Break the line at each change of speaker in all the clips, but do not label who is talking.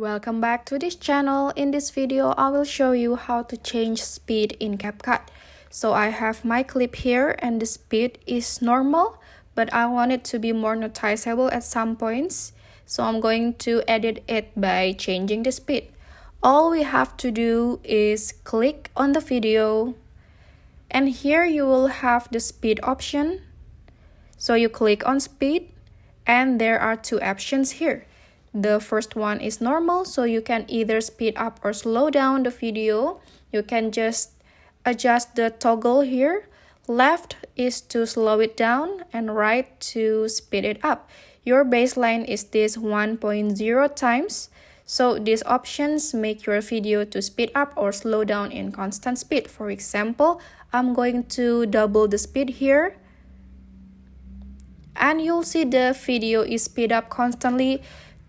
Welcome back to this channel. In this video, I will show you how to change speed in Capcut. So I have my clip here and the speed is normal, but I want it to be more noticeable at some points. So I'm going to edit it by changing the speed. All we have to do is click on the video, and here you will have the speed option. So you click on speed, and there are two options here. The first one is normal, so you can either speed up or slow down the video. You can just adjust the toggle here. Left is to slow it down and right to speed it up. Your baseline is this 1.0 times. So these options make your video to speed up or slow down in constant speed. For example, I'm going to double the speed here. And you'll see the video is speed up constantly,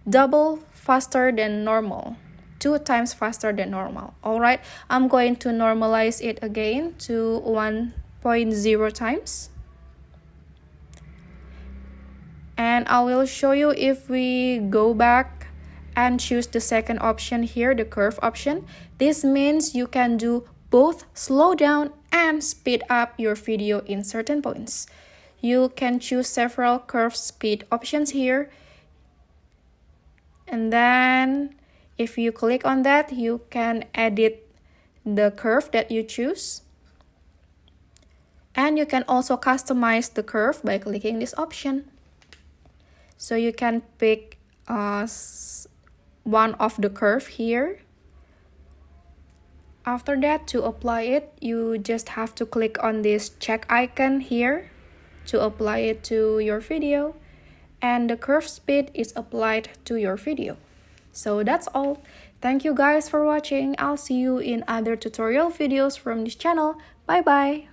double faster than normal, 2 times faster than normal. Alright, I'm going to normalize it again to 1.0 times. And I will show you if we go back and choose the second option here, the curve option. This means you can do both slow down and speed up your video in certain points. You can choose several curve speed options here. And then if you click on that, you can edit the curve that you choose. And you can also customize the curve by clicking this option. So you can pick one of the curve here. After that, to apply it, you just have to click on this check icon here to apply it to your video, and the curve speed is applied to your video. So that's all. Thank you guys for watching. I'll see you in other tutorial videos from this channel. Bye bye.